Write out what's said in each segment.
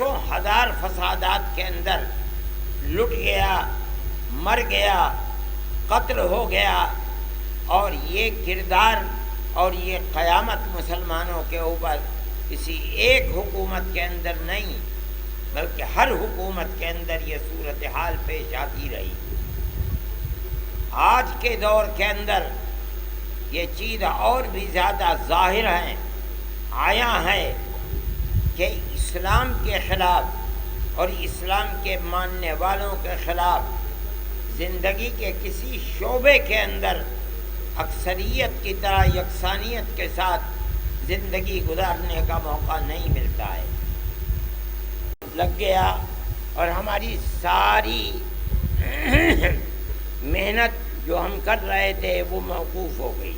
دسوں ہزار فسادات کے اندر لٹ گیا، مر گیا، قتل ہو گیا، اور یہ کردار اور یہ قیامت مسلمانوں کے اوپر کسی ایک حکومت کے اندر نہیں بلکہ ہر حکومت کے اندر یہ صورتحال پیش آتی رہی۔ آج کے دور کے اندر یہ چیز اور بھی زیادہ ظاہر ہے، آیا ہے کہ اسلام کے خلاف اور اسلام کے ماننے والوں کے خلاف زندگی کے کسی شعبے کے اندر اکثریت کی طرح یکسانیت کے ساتھ زندگی گزارنے کا موقع نہیں ملتا ہے۔ لگ گیا اور ہماری ساری محنت جو ہم کر رہے تھے وہ موقوف ہو گئی۔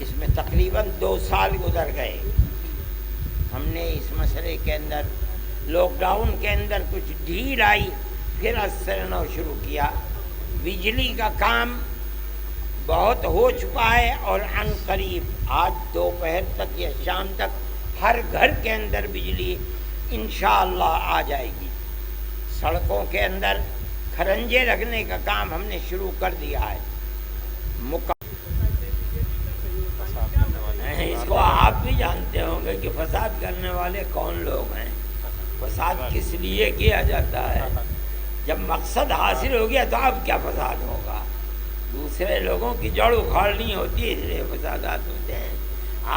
اس میں تقریباً 2 سال گزر گئے۔ ہم نے اس مسئلے کے اندر لاک ڈاؤن کے اندر کچھ ڈھیل آئی، پھر از سے نو شروع کیا۔ بجلی کا کام بہت ہو چکا ہے اور عن قریب آج دوپہر تک یا شام تک ہر گھر کے اندر بجلی انشاءاللہ آ جائے گی۔ سڑکوں کے اندر کھرنجے رکھنے کا کام ہم نے شروع کر دیا ہے۔ اس کو آپ بھی جانتے ہوں گے کہ فساد کرنے والے کون لوگ ہیں، فساد کس لیے کیا جاتا ہے۔ جب مقصد حاصل ہو گیا تو اب کیا فساد ہوگا؟ دوسرے لوگوں کی جڑ اکھاڑنی ہوتی ہے، اس لیے فسادات ہوتے ہیں۔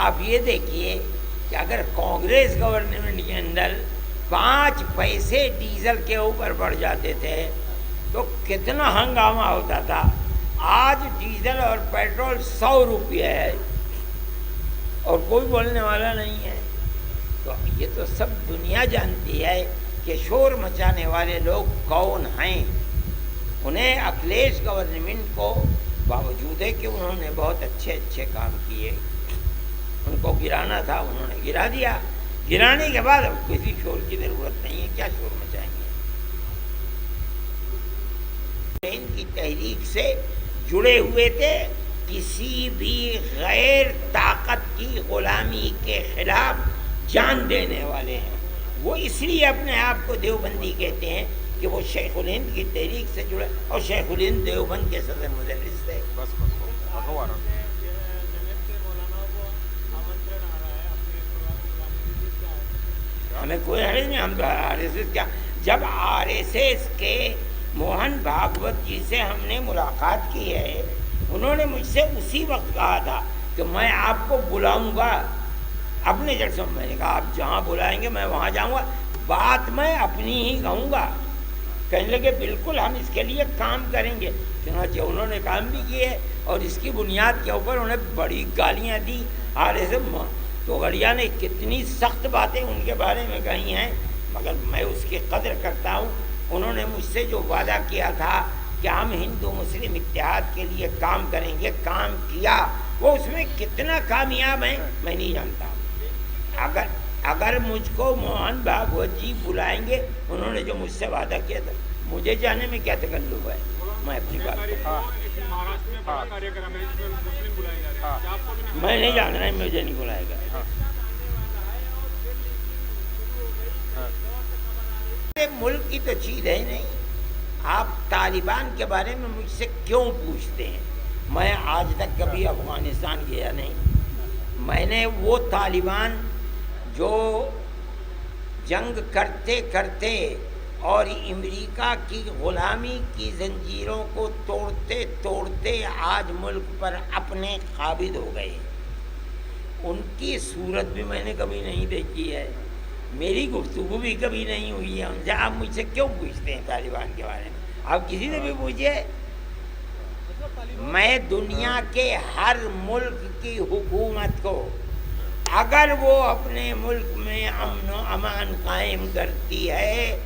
آپ یہ دیکھیے کہ اگر کانگریس گورنمنٹ کے اندر 5 پیسے ڈیزل کے اوپر بڑھ جاتے تھے تو کتنا ہنگامہ ہوتا تھا۔ آج ڈیزل اور پیٹرول 100 روپے ہے اور کوئی بولنے والا نہیں ہے۔ تو یہ تو سب دنیا جانتی ہے کہ شور مچانے والے لوگ کون ہیں۔ انہیں اکھلیش گورنمنٹ کو باوجود ہے کہ انہوں نے بہت اچھے کام کیے، ان کو گرانا تھا، انہوں نے گرا دیا۔ گرانے کے بعد اب کسی شور کی ضرورت نہیں ہے، کیا شور مچائیں گے۔ ان کی تحریک سے جڑے ہوئے تھے، کسی بھی غیر طاقت کی غلامی کے خلاف جان دینے والے ہیں۔ وہ اس لیے اپنے آپ کو دیوبندی کہتے ہیں کہ وہ شیخ الہند کی تحریک سے جڑے، اور شیخ الہند دیوبند کے صدر مدرس تھے۔ ہمیں کوئی حرج نہیں، ہم تو RSS کیا، جب RSS کے موہن بھاگوت جی سے ہم نے ملاقات کی ہے، انہوں نے مجھ سے اسی وقت کہا تھا کہ میں آپ کو بلاؤں گا اپنے جلسوں میں۔ نے کہا آپ جہاں بلائیں گے میں وہاں جاؤں گا، بات میں اپنی ہی کہوں گا۔ کہنے لگے بالکل ہم اس کے لیے کام کریں گے۔ چنانچہ انہوں نے کام بھی کیے اور اس کی بنیاد کے اوپر انہیں بڑی گالیاں دی۔ RSS تو گڑیا نے کتنی سخت باتیں ان کے بارے میں کہی ہیں، مگر میں اس کی قدر کرتا ہوں۔ انہوں نے مجھ سے جو وعدہ کیا تھا کہ ہم ہندو مسلم اتحاد کے لیے کام کریں گے، کام کیا۔ وہ اس میں کتنا کامیاب ہیں میں نہیں جانتا۔ اگر مجھ کو موہن بھاگوت جی بلائیں گے، انہوں نے جو مجھ سے وعدہ کیا تھا، مجھے جانے میں کیا تکلف ہے؟ میں اپنی بات میں نہیں جان رہا، مجھے نہیں بلائے گا۔ ملک کی تو چیز ہے نہیں۔ آپ طالبان کے بارے میں مجھ سے کیوں پوچھتے ہیں؟ میں آج تک کبھی افغانستان گیا نہیں۔ میں نے وہ طالبان جو جنگ کرتے کرتے اور امریکہ کی غلامی کی زنجیروں کو توڑتے توڑتے آج ملک پر اپنے قابض ہو گئے، ان کی صورت بھی میں نے کبھی نہیں دیکھی ہے، میری گفتگو بھی کبھی نہیں ہوئی ہے ان سے۔ آپ مجھ سے کیوں پوچھتے ہیں طالبان کے بارے میں؟ آپ کسی سے بھی پوچھئے۔ میں دنیا کے ہر ملک کی حکومت کو اگر وہ اپنے ملک میں امن و امان قائم کرتی ہے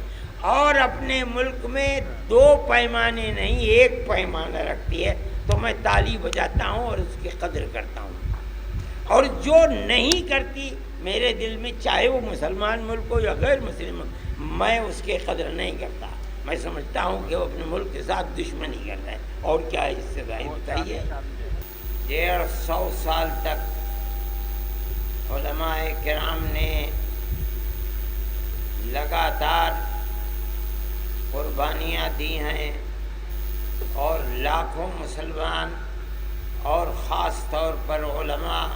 اور اپنے ملک میں 2 پیمانے نہیں 1 پیمانہ رکھتی ہے تو میں تالی بجاتا ہوں اور اس کی قدر کرتا ہوں، اور جو نہیں کرتی میرے دل میں، چاہے وہ مسلمان ملک ہو یا غیر مسلم، میں اس کی قدر نہیں کرتا۔ میں سمجھتا ہوں کہ وہ اپنے ملک کے ساتھ دشمنی کر رہے ہیں، اور کیا ہے اس سے ظاہر بتائیے۔ 150 سال تک علماء کرام نے لگاتار قربانیاں دی ہیں اور لاکھوں مسلمان اور خاص طور پر علماء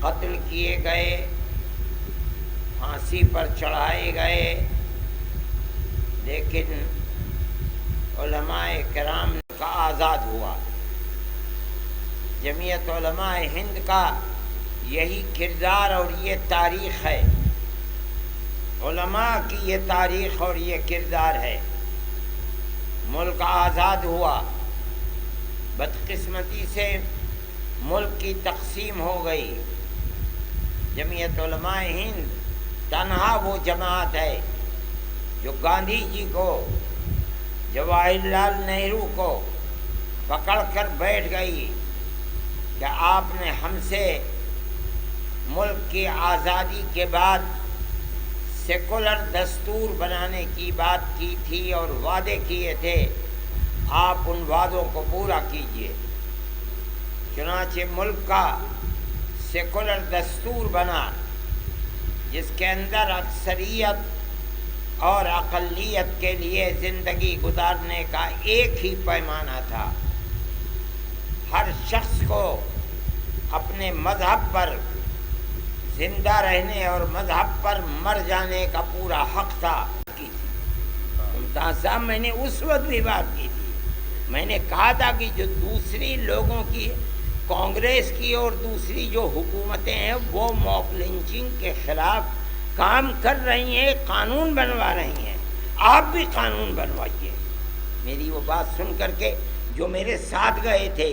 قتل کیے گئے، پھانسی پر چڑھائے گئے، لیکن علماء کرام کا آزاد ہوا۔ جمعیت علماء ہند کا یہی کردار اور یہ تاریخ ہے، علماء کی یہ تاریخ اور یہ کردار ہے۔ ملک آزاد ہوا، بدقسمتی سے ملک کی تقسیم ہو گئی۔ جمعیت علماء ہند تنہا وہ جماعت ہے جو گاندھی جی کو، جواہر لال نہرو کو پکڑ کر بیٹھ گئی کہ آپ نے ہم سے ملک کی آزادی کے بعد سیکولر دستور بنانے کی بات کی تھی اور وعدے کیے تھے، آپ ان وعدوں کو پورا کیجیے۔ چنانچہ ملک کا سیکولر دستور بنا جس کے اندر اکثریت اور اقلیت کے لیے زندگی گزارنے کا ایک ہی پیمانہ تھا۔ ہر شخص کو اپنے مذہب پر زندہ رہنے اور مذہب پر مر جانے کا پورا حق تھا۔ ممتاز صاحب، میں نے اس وقت بھی بات کی تھی، میں نے کہا تھا کہ جو دوسری لوگوں کی، کانگریس کی اور دوسری جو حکومتیں ہیں وہ موب لنچنگ کے خلاف کام کر رہی ہیں، قانون بنوا رہی ہیں، آپ بھی قانون بنوائیے۔ میری وہ بات سن کر کے جو میرے ساتھ گئے تھے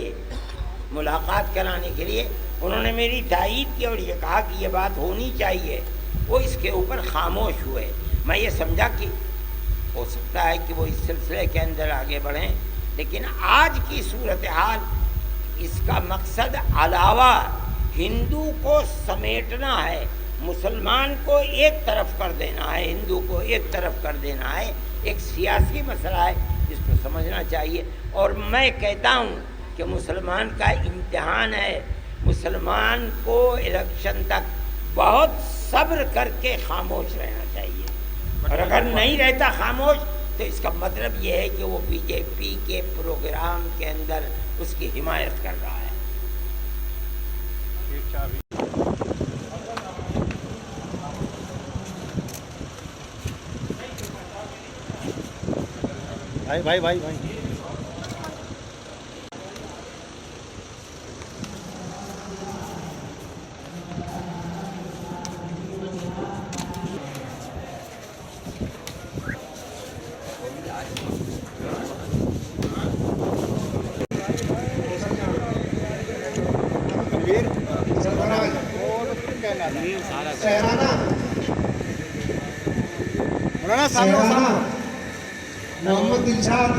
ملاقات کرانے کے لیے، انہوں نے میری تائید کی اور یہ کہا کہ یہ بات ہونی چاہیے، وہ اس کے اوپر خاموش ہوئے۔ میں یہ سمجھا کہ ہو سکتا ہے کہ وہ اس سلسلے کے اندر آگے بڑھیں، لیکن آج کی صورتحال اس کا مقصد علاوہ ہندو کو سمیٹنا ہے، مسلمان کو ایک طرف کر دینا ہے، ہندو کو ایک طرف کر دینا ہے، ایک سیاسی مسئلہ ہے جس کو سمجھنا چاہیے۔ اور میں کہتا ہوں کہ مسلمان کا امتحان ہے، مسلمان کو الیکشن تک بہت صبر کر کے خاموش رہنا چاہیے، اور اگر نہیں رہتا خاموش تو اس کا مطلب یہ ہے کہ وہ بی جے پی کے پروگرام کے اندر اس کی حمایت کر رہا ہے۔ بھائی محمد دلشاد